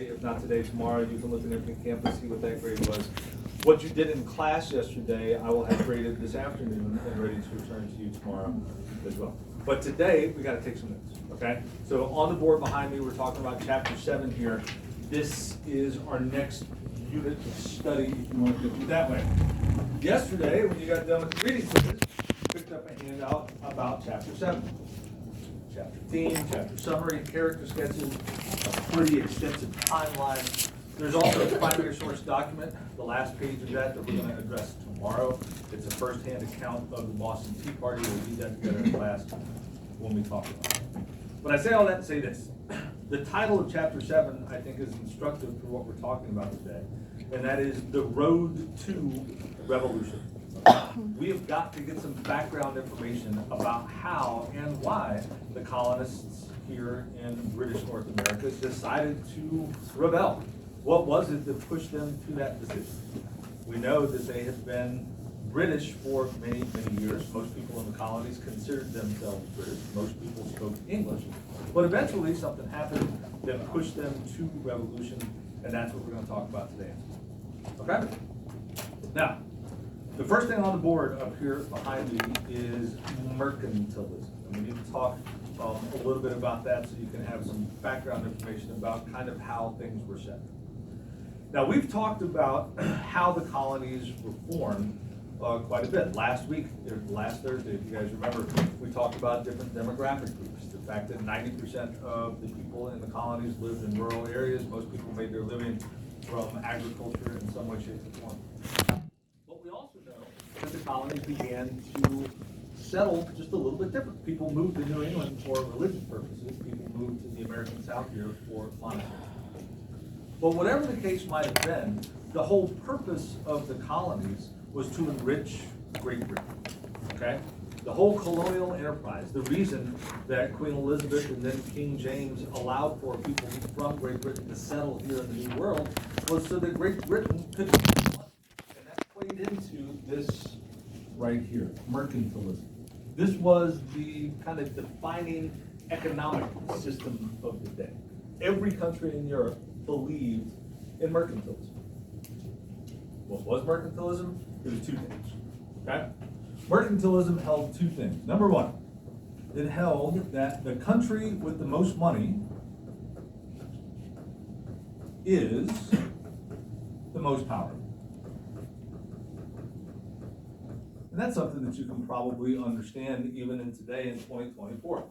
If not today, tomorrow, you can look at every campus, see what that grade was. What you did in class yesterday, I will have graded this afternoon and ready to return to you tomorrow as well. But today, we gotta take some notes, okay? So on the board behind me, we're talking about chapter 7 here. This is our next unit of study, if you want to do it that way. Yesterday, when you got done with the reading quiz, picked up a handout about chapter 7. Chapter theme, chapter summary, character sketches, a pretty extensive timeline. There's also a primary source document, the last page of that we're going to address tomorrow. It's a first-hand account of the Boston Tea Party. We'll read that together in class when we talk about it. But I say all that to say this. The title of chapter 7, I think, is instructive for what we're talking about today, and that is The Road to Revolution. We have got to get some background information about how and why the colonists here in British North America decided to rebel. What was it that pushed them to that decision? We know that they had been British for many, many years. Most people in the colonies considered themselves British. Most people spoke English. But eventually something happened that pushed them to revolution, and that's what we're going to talk about today. Okay? Now, the first thing on the board up here behind me is mercantilism. And we need to talk a little bit about that so you can have some background information about kind of how things were set. Now, we've talked about how the colonies were formed quite a bit. Last week, last Thursday, if you guys remember, we talked about different demographic groups. The fact that 90% of the people in the colonies lived in rural areas. Most people made their living from agriculture in some way, shape, or form. But we also know that the colonies began to settle just a little bit different. People moved to New England for religious purposes. People moved to the American South here for monasteries. But whatever the case might have been, the whole purpose of the colonies was to enrich Great Britain, okay? The whole colonial enterprise, the reason that Queen Elizabeth and then King James allowed for people from Great Britain to settle here in the New World was so that Great Britain could make money. And that played into this right here, mercantilism. This was the kind of defining economic system of the day. Every country in Europe believed in mercantilism. What was mercantilism? It was two things, okay? Mercantilism held two things. Number one, it held that the country with the most money is the most powerful. And that's something that you can probably understand even in today in 2024.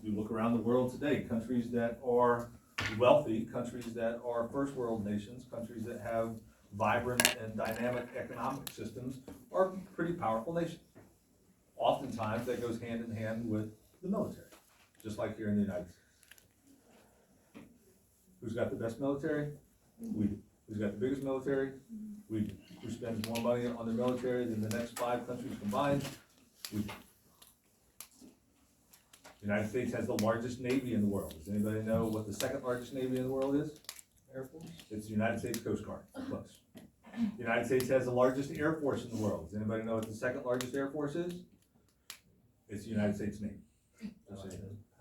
You look around the world today, countries that are wealthy, countries that are first world nations, countries that have vibrant and dynamic economic systems are pretty powerful nations. Oftentimes that goes hand in hand with the military, just like here in the United States. Who's got the best military? We do. Who's got the biggest military? We do. Who spends more money on the military than the next 5 countries combined? We do. The United States has the largest Navy in the world. Does anybody know what the second largest Navy in the world is? Air Force? It's the United States Coast Guard. Close. The United States has the largest Air Force in the world. Does anybody know what the second largest Air Force is? It's the United States Navy.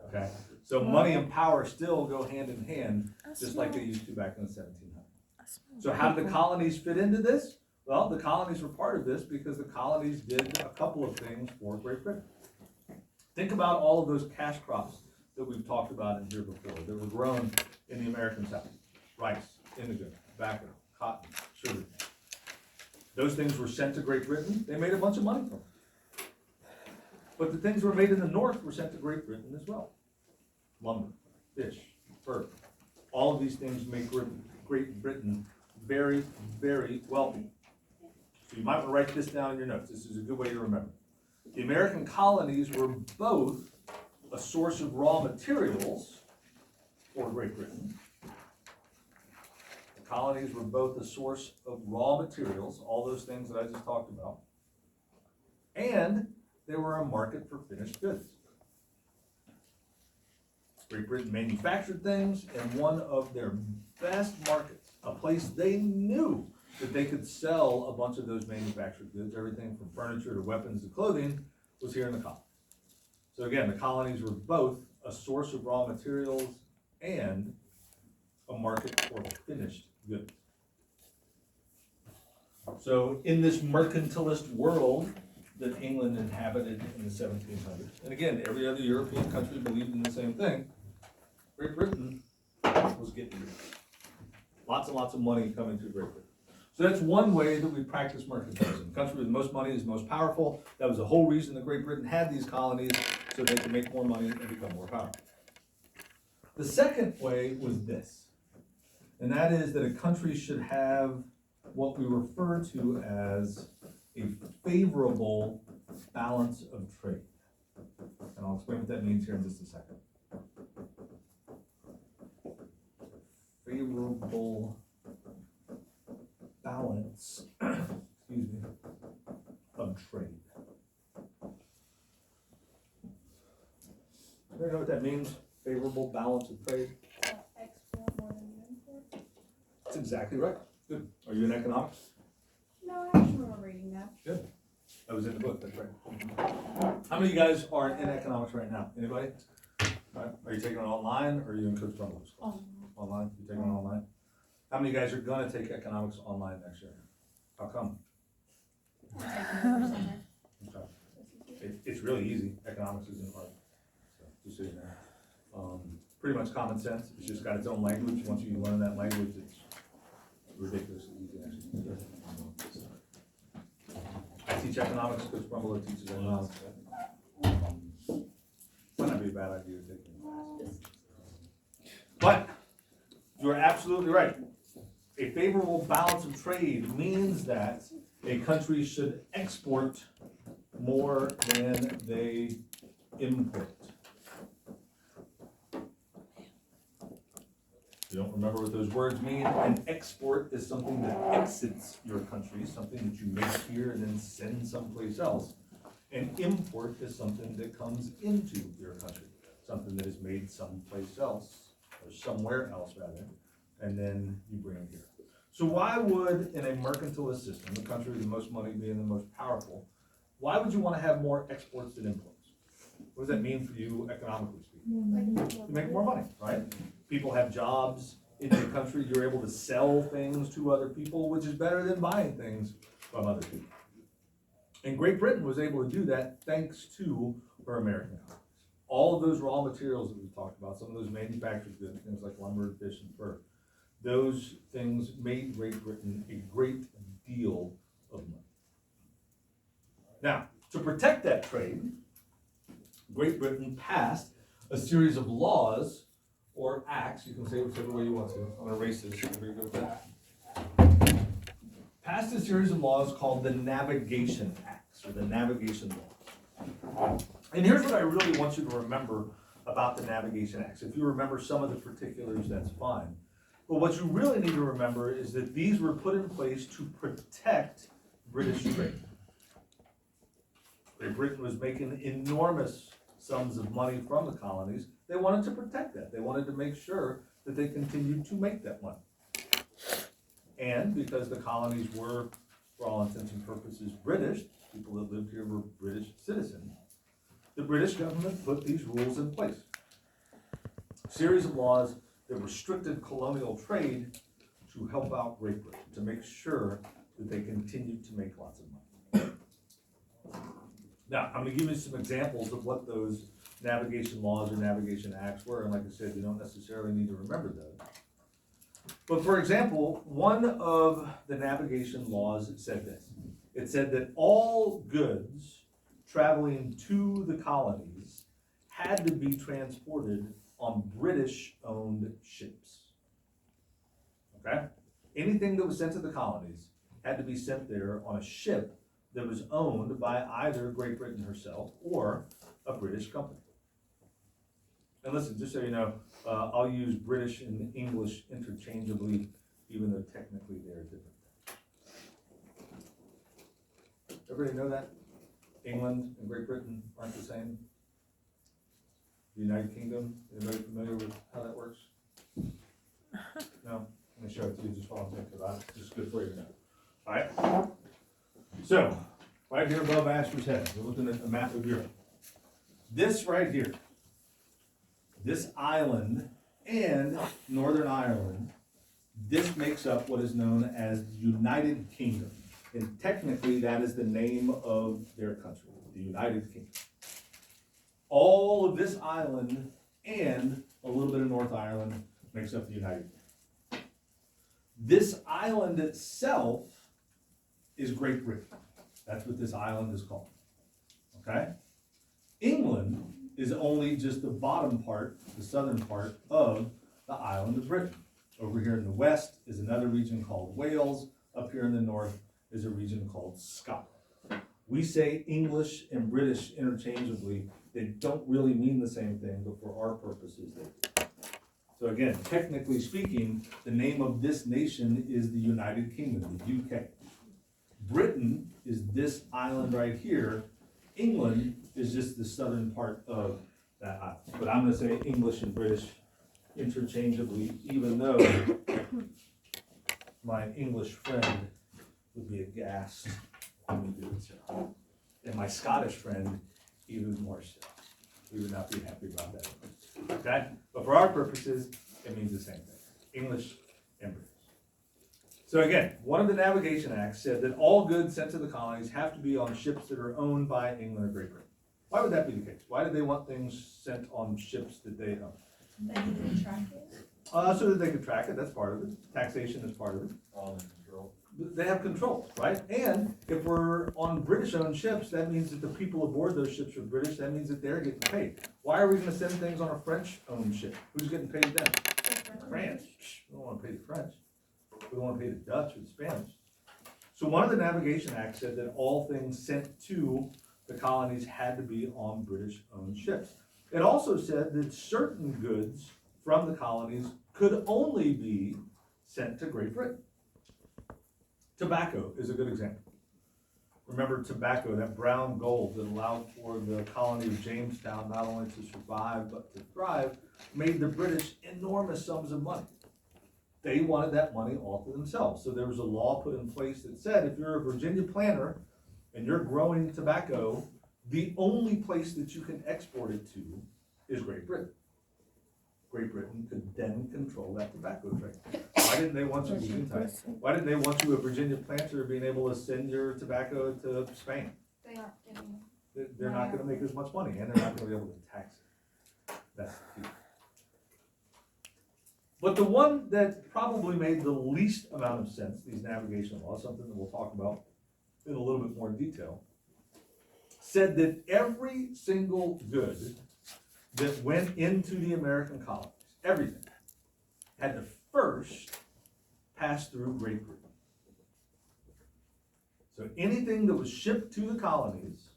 Okay? So money and power still go hand in hand, just like they used to back in the 1700s. So how did the colonies fit into this? Well, the colonies were part of this because the colonies did a couple of things for Great Britain. Think about all of those cash crops that we've talked about in here before that were grown in the American South. Rice, indigo, tobacco, cotton, sugar. Those things were sent to Great Britain. They made a bunch of money from them. But the things that were made in the North were sent to Great Britain as well. Lumber, fish, fur. All of these things make Great Britain very, very wealthy. So you might want to write this down in your notes. This is a good way to remember. The American colonies were both a source of raw materials for Great Britain. The colonies were both a source of raw materials, all those things that I just talked about, and they were a market for finished goods. Great Britain manufactured things, and one of their best markets, a place they knew that they could sell a bunch of those manufactured goods, everything from furniture to weapons to clothing, was here in the colonies. So again, the colonies were both a source of raw materials and a market for finished goods. So in this mercantilist world that England inhabited in the 1700s, and again, every other European country believed in the same thing, Great Britain was getting rich. Lots and lots of money coming through Great Britain. So that's one way that we practice mercantilism. The country with the most money is the most powerful. That was the whole reason that Great Britain had these colonies, so they could make more money and become more powerful. The second way was this, and that is that a country should have what we refer to as a favorable balance of trade. And I'll explain what that means here in just a second. Favorable balance, excuse me, of trade. Do you know what that means? Favorable balance of trade? Export more than you import? That's exactly right. Good. Are you in economics? No, I actually remember reading that. Good. That was in the book, that's right. How many of you guys are in economics right now? Anybody? All right. Are you taking it online or are you in Coach Brumlow's class? Online? You taking it online? How many of you guys are gonna take economics online next year? How come? Okay. It's really easy. Economics isn't hard. So just so you know. Pretty much common sense. It's just got its own language. Once you learn that language, it's ridiculously easy actually. I teach economics, Coach Brumlow teaches economics. Might not be a bad idea to take a class. But you're absolutely right. A favorable balance of trade means that a country should export more than they import. If you don't remember what those words mean, an export is something that exits your country, something that you make here and then send someplace else. An import is something that comes into your country, something that is made someplace else, or somewhere else rather, and then you bring it here. So why would, in a mercantilist system, the country with the most money being the most powerful, why would you want to have more exports than imports? What does that mean for you economically speaking? You make more money, right? People have jobs in your country, you're able to sell things to other people, which is better than buying things from other people. And Great Britain was able to do that thanks to her American colonies. All of those raw materials that we talked about, some of those manufactured goods, things like lumber, fish, and fur, those things made Great Britain a great deal of money. Now, to protect that trade, Great Britain passed a series of laws or acts, you can say whichever way you want to. I'm gonna erase this, I'm gonna go with that. Passed a series of laws called the Navigation Acts, or the Navigation Laws. And here's what I really want you to remember about the Navigation Acts. If you remember some of the particulars, that's fine. But what you really need to remember is that these were put in place to protect British trade. Great Britain was making enormous sums of money from the colonies. They wanted to protect that. They wanted to make sure that they continued to make that money. And because the colonies were, for all intents and purposes, British, people that lived here were British citizens, the British government put these rules in place. A series of laws that restricted colonial trade to help out Great Britain, to make sure that they continued to make lots of money. Now, I'm going to give you some examples of what those navigation laws or navigation acts were, and like I said, you don't necessarily need to remember those. But for example, one of the navigation laws said this. It said that all goods traveling to the colonies had to be transported on British-owned ships. Okay? Anything that was sent to the colonies had to be sent there on a ship that was owned by either Great Britain herself or a British company. And listen, just so you know, I'll use British and English interchangeably, even though technically they're different. Everybody know that? England and Great Britain aren't the same? The United Kingdom, anybody familiar with how that works? No? Let me show it to you just while I'm thinking about it. It's just good for you to know. All right? So, right here above Asher's head, we're looking at the map of Europe. This right here, this island and Northern Ireland. This makes up what is known as the United Kingdom. And technically, that is the name of their country, the United Kingdom. All of this island and a little bit of North Ireland makes up the United Kingdom. This island itself is Great Britain. That's what this island is called. Okay? England is only just the bottom part, the southern part of the island of Britain. Over here in the west is another region called Wales. Up here in the north is a region called Scotland. We say English and British interchangeably. They don't really mean the same thing, but for our purposes, they do. So again, technically speaking, the name of this nation is the United Kingdom, the UK. Britain is this island right here. England is just the southern part of that island. But I'm gonna say English and British interchangeably, even though my English friend would be aghast when we do it so. And my Scottish friend, even more so. We would not be happy about that. Okay? But for our purposes, it means the same thing. English and British. So again, one of the Navigation Acts said that all goods sent to the colonies have to be on ships that are owned by England or Great Britain. Why would that be the case? Why did they want things sent on ships that they own? They can track it. So that they could track it, that's part of it. Taxation is part of it. All in control. They have control, right? And if we're on British-owned ships, that means that the people aboard those ships are British, that means that they're getting paid. Why are we gonna send things on a French-owned ship? Who's getting paid then? France. We don't wanna pay the French. We don't wanna pay the Dutch or the Spanish. So one of the Navigation Acts said that all things sent to the colonies had to be on British-owned ships. It also said that certain goods from the colonies could only be sent to Great Britain. Tobacco is a good example. Remember tobacco, that brown gold that allowed for the colony of Jamestown not only to survive but to thrive, made the British enormous sums of money. They wanted that money all to themselves. So there was a law put in place that said if you're a Virginia planter and you're growing tobacco, the only place that you can export it to is Great Britain. Great Britain could then control that tobacco trade. Why didn't they want you, why didn't they want you, a Virginia planter, being able to send your tobacco to Spain? They aren't getting. They're not gonna make as much money, and they're not gonna be able to tax it. That's the key. But the one that probably made the least amount of sense, these navigation laws, something that we'll talk about in a little bit more detail, said that every single good that went into the American colonies, everything, had to first pass through Great Britain. So anything that was shipped to the colonies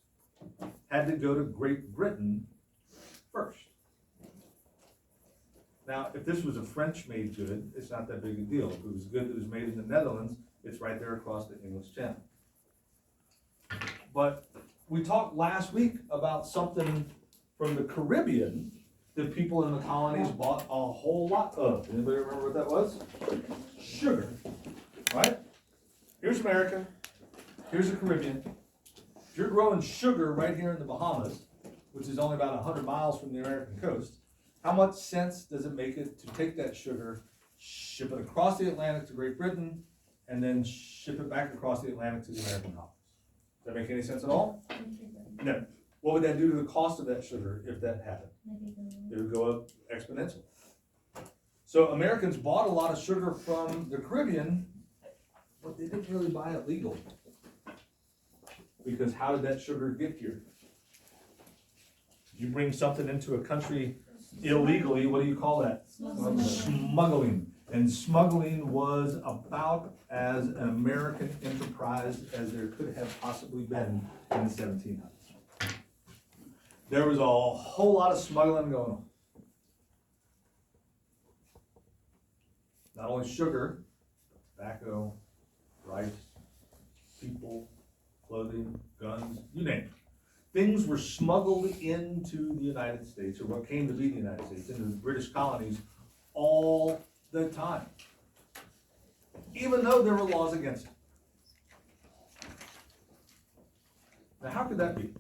had to go to Great Britain first. Now, if this was a French-made good, it's not that big a deal. If it was a good that was made in the Netherlands, it's right there across the English Channel. But we talked last week about something from the Caribbean that people in the colonies bought a whole lot of. Anybody remember what that was? Sugar, right? Here's America, here's the Caribbean. If you're growing sugar right here in the Bahamas, which is only about 100 miles from the American coast, how much sense does it make it to take that sugar, ship it across the Atlantic to Great Britain, and then ship it back across the Atlantic to the American colonies? Does that make any sense at all? No. What would that do to the cost of that sugar if that happened? It would go up exponentially. So Americans bought a lot of sugar from the Caribbean, but they didn't really buy it legally. Because how did that sugar get here? You bring something into a country illegally, what do you call that? Smuggling. And smuggling was about as an American enterprise as there could have possibly been in the 1700s. There was a whole lot of smuggling going on. Not only sugar, tobacco, rice, people, clothing, guns, you name it. Things were smuggled into the United States, or what came to be the United States, into the British colonies all the time, even though there were laws against it. Now, how could that be?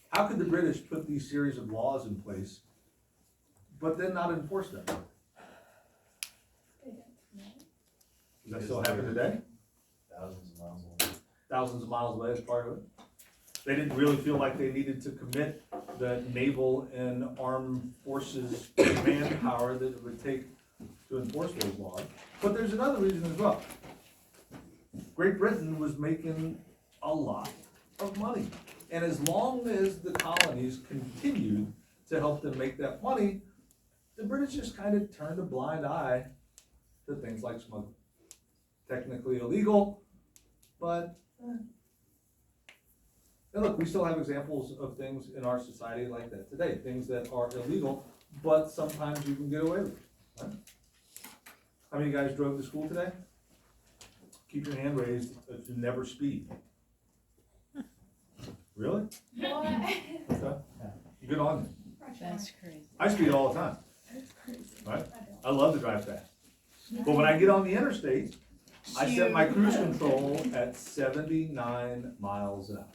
How could the British put these series of laws in place, but then not enforce them? Does that still happen today? Thousands of miles away. Thousands of miles away is part of it. They didn't really feel like they needed to commit the naval and armed forces manpower that it would take to enforce those laws. But there's another reason as well. Great Britain was making a lot of money. And as long as the colonies continued to help them make that money, the British just kind of turned a blind eye to things like smuggling. Technically illegal, but and look, we still have examples of things in our society like that today, things that are illegal, but sometimes you can get away with it. Right? How many of you guys drove to school today? Keep your hand raised if you never speed. Really? What? Okay. Good on you. That's crazy. I speed all the time, That's crazy. right? I don't. I love to drive fast. But when I get on the interstate, I set my cruise control at 79 miles an hour,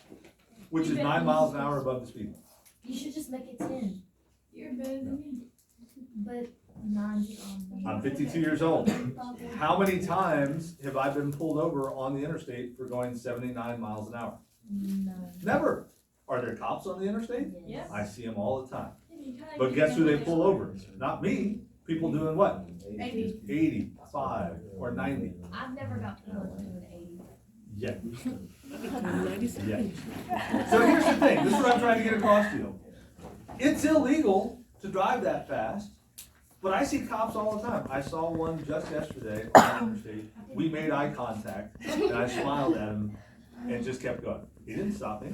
which is 9 miles an hour above the speed limit. You should just make it 10, You're better than me. but 9's I'm 52 years old. How many times have I been pulled over on the interstate for going 79 miles an hour? No. Never. Are there cops on the interstate? Yeah. I see them all the time. You kinda But get guess who they them pull on over? Not me. People doing what? 80. 85 or 90. I've never got pulled over doing 80. Yeah. Yeah. So here's the thing, this is what I'm trying to get across to you. It's illegal to drive that fast, but I see cops all the time. I saw one just yesterday on the interstate. We made eye contact, and I smiled at him and just kept going. He didn't stop me,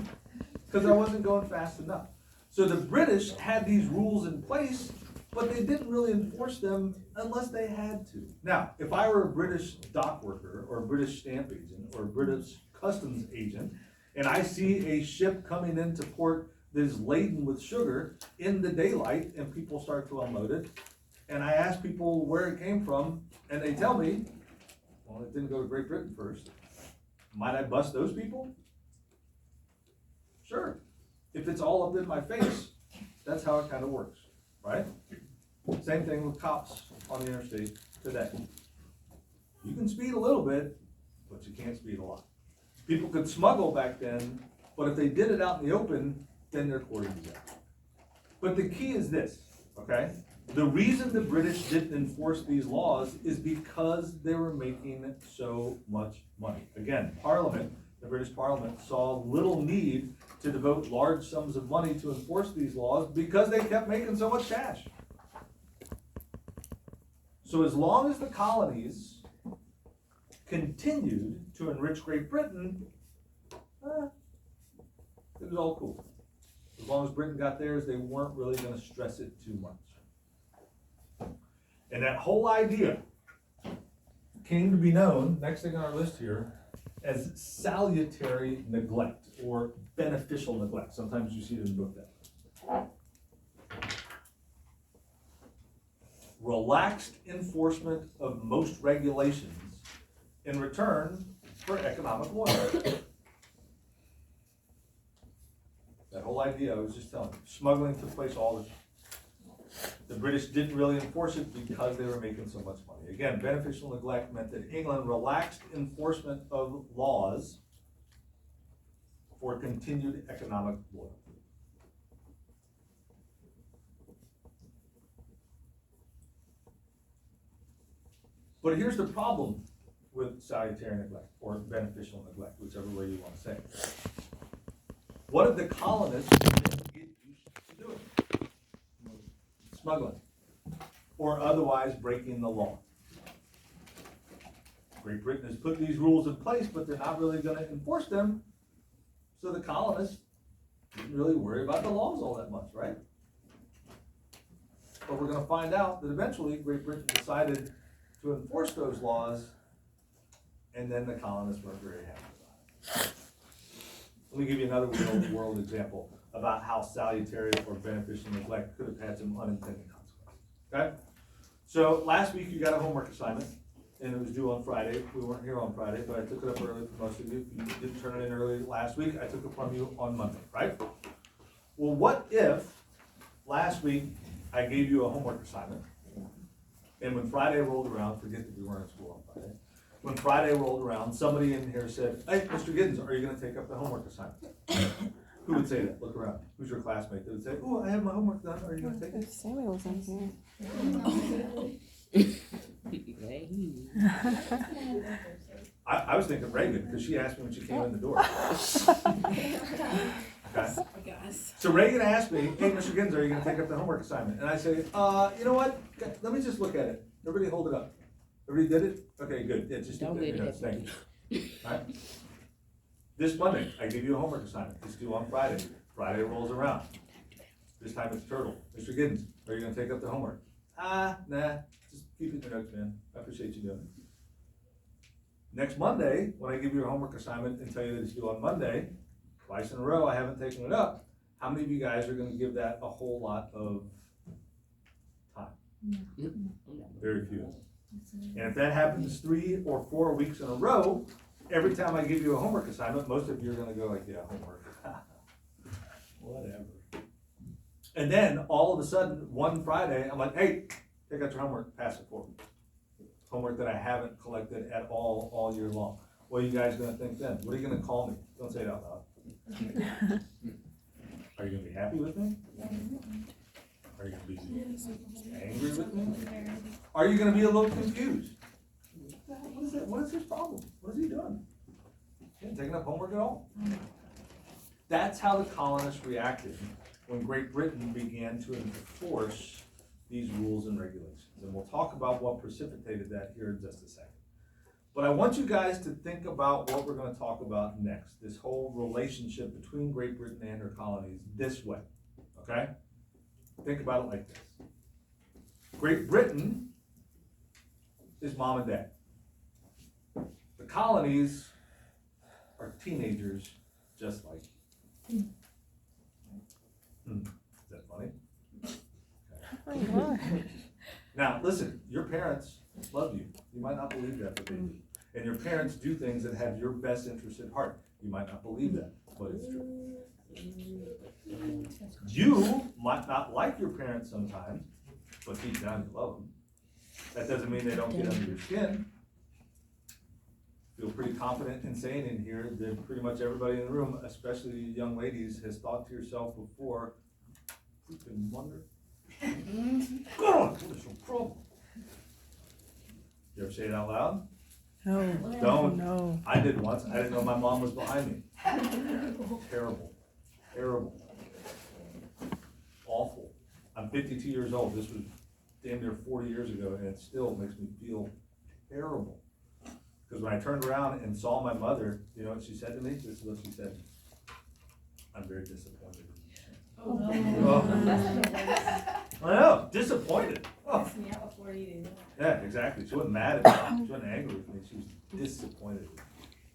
because I wasn't going fast enough. So the British had these rules in place, but they didn't really enforce them unless they had to. Now, if I were a British dock worker, or a British stamp agent, or a British customs agent, and I see a ship coming into port that is laden with sugar in the daylight, and people start to unload it, and I ask people where it came from, and they tell me, well, it didn't go to Great Britain first. Might I bust those people? Sure. If it's all up in my face, that's how it kind of works, right? Same thing with cops on the interstate today. You can speed a little bit, but you can't speed a lot. People could smuggle back then, but if they did it out in the open, then they're courting exempt. But the key is this, okay? The reason the British didn't enforce these laws is because they were making so much money. Again, Parliament, the British Parliament, saw little need to devote large sums of money to enforce these laws because they kept making so much cash. So as long as the colonies continued to enrich Great Britain, it was all cool. As long as Britain got theirs, they weren't really going to stress it too much. And that whole idea came to be known, next thing on our list here, as salutary neglect or beneficial neglect. Sometimes you see it in the book that way. Relaxed enforcement of most regulations in return for economic loyalty. That whole idea, I was just telling you, smuggling took place all the time. The British didn't really enforce it because they were making so much money. Again, beneficial neglect meant that England relaxed enforcement of laws for continued economic loyalty. But here's the problem with salutary neglect, or beneficial neglect, whichever way you want to say it. What did the colonists get used to doing? Smuggling, or otherwise breaking the law. Great Britain has put these rules in place, but they're not really going to enforce them, so the colonists didn't really worry about the laws all that much, right? But we're going to find out that eventually Great Britain decided to enforce those laws, and then the colonists weren't very happy about it. Let me give you another real-world example about how salutary or beneficial neglect could have had some unintended consequences. Okay? So last week you got a homework assignment, and it was due on Friday. We weren't here on Friday, but I took it up early for most of you. If you didn't turn it in early last week, I took it from you on Monday, right? Well, what if last week I gave you a homework assignment, and when Friday rolled around, forget that we weren't in school on Friday, when Friday rolled around, somebody in here said, hey, Mr. Giddens, are you gonna take up the homework assignment? Who would say that? Look around. Who's your classmate that would say, oh, I have my homework done, are you gonna take it? Samuel's in here. I was thinking Reagan, because she asked me when she came in the door. Okay. So Reagan asked me, hey, Mr. Giddens, are you gonna take up the homework assignment? And I say, you know what? Let me just look at it. Everybody hold it up. Everybody did it? Okay, good. Yeah, just Don't do it. get it. Thank you. All right. This Monday, I give you a homework assignment. It's due on Friday. Friday rolls around. This time it's Turtle. Mr. Giddens, are you gonna take up the homework? Nah. Just keep it in your notes, man. I appreciate you doing it. Next Monday, when I give you a homework assignment and tell you that it's due on Monday, twice in a row, I haven't taken it up. How many of you guys are gonna give that a whole lot of time? Very few. And if that happens 3 or 4 weeks in a row, every time I give you a homework assignment, most of you are gonna go like, yeah, homework. Whatever. And then all of a sudden, one Friday, I'm like, hey, take out your homework, pass it forward. Homework that I haven't collected at all year long. What are you guys gonna think then? What are you gonna call me? Don't say it out loud. Are you gonna be happy with me? Are you gonna be angry with me? Are you gonna be a little confused? What is that? What is his problem? What is he doing? He ain't taking up homework at all. That's how the colonists reacted when Great Britain began to enforce these rules and regulations. And we'll talk about what precipitated that here in just a second. But I want you guys to think about what we're going to talk about next, this whole relationship between Great Britain and her colonies this way, okay? Think about it like this. Great Britain is mom and dad. The colonies are teenagers just like you. Is that funny? Okay. Now, listen, your parents love you. You might not believe that, but they do. And your parents do things that have your best interest at heart. You might not believe that, but it's true. You might not like your parents sometimes, but deep down you love them. That doesn't mean they don't get under your skin. Feel pretty confident in saying in here that pretty much everybody in the room, especially you young ladies, has thought to yourself before, freaking wonder, God, what is your problem? You ever say it out loud? No. Don't. No. I did once. I didn't know my mom was behind me. Terrible. Awful. I'm 52 years old. This was damn near 40 years ago, and it still makes me feel terrible. Because when I turned around and saw my mother, you know what she said to me? This is what she said. I'm very disappointed. Oh, no. I know, disappointed. Oh. Ask me out before you do. Yeah, exactly. She wasn't mad at me. She wasn't angry with me. She was disappointed.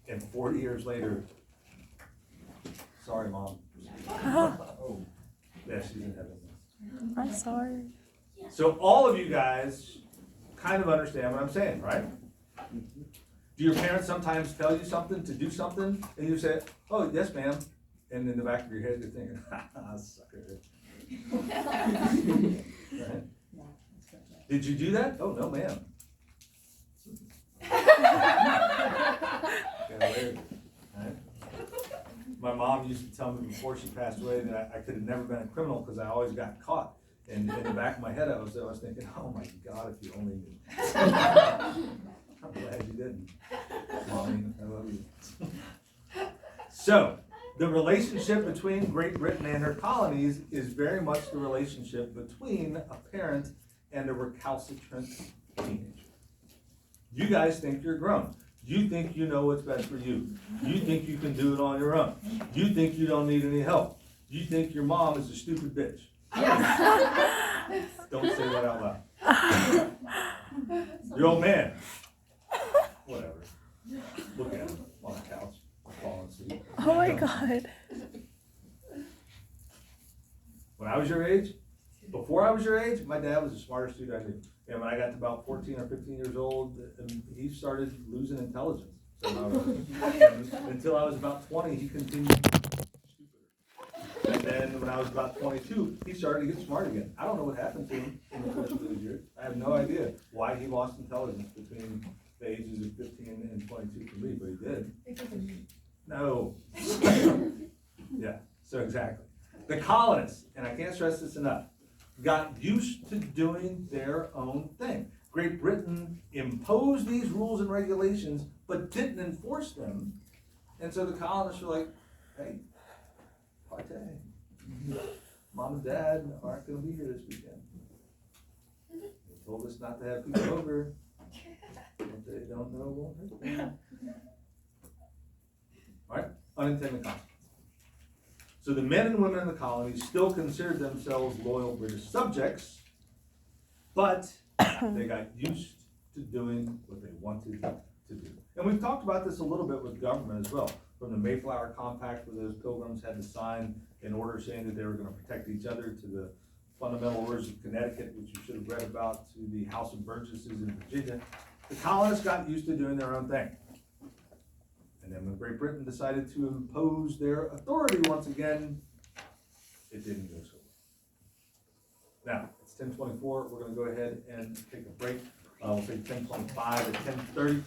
And 40 years later, sorry, Mom. Oh, yeah, she's in heaven. I'm sorry. So all of you guys kind of understand what I'm saying, right? Do your parents sometimes tell you something to do something, and you say, oh, yes, ma'am, and in the back of your head you're thinking, sucker. Right? Did you do that? Oh, no, ma'am. Right? My mom used to tell me before she passed away that I could have never been a criminal because I always got caught. And in the back of my head, I was thinking, oh my God, if you only knew. I'm glad you didn't. Mommy, I love you. So, the relationship between Great Britain and her colonies is very much the relationship between a parent and a recalcitrant teenager. You guys think you're grown. You think you know what's best for you. You think you can do it on your own. You think you don't need any help. You think your mom is a stupid bitch. Don't say that out loud. Your old man. Whatever. Look at him on the couch, falling asleep. Oh my God. When I was your age, before I was your age, my dad was the smartest dude I knew. And when I got to about 14 or 15 years old, he started losing intelligence. Until I was about 20, he continued stupider. And then then when I was about 22, he started to get smart again. I don't know what happened to him in the course of those years. I have no idea why he lost intelligence between the ages of 15 and 22 for me, but he did. Because of me. No. Yeah, so exactly. The colonists, and I can't stress this enough, got used to doing their own thing. Great Britain imposed these rules and regulations, but didn't enforce them. And so the colonists were like, hey, party. Mom and dad aren't gonna be here this weekend. They told us not to have people over. What they don't know won't hurt them. Alright, unintended consequences. So the men and women in the colonies still considered themselves loyal British subjects, but they got used to doing what they wanted to do. And we've talked about this a little bit with government as well, from the Mayflower Compact where those pilgrims had to sign an order saying that they were gonna protect each other, to the Fundamental Orders of Connecticut, which you should have read about, to the House of Burgesses in Virginia. The colonists got used to doing their own thing. And then when Great Britain decided to impose their authority once again, it didn't go so well. Now, it's 10:24, we're gonna go ahead and take a break. We'll take 10:25 at 10:30.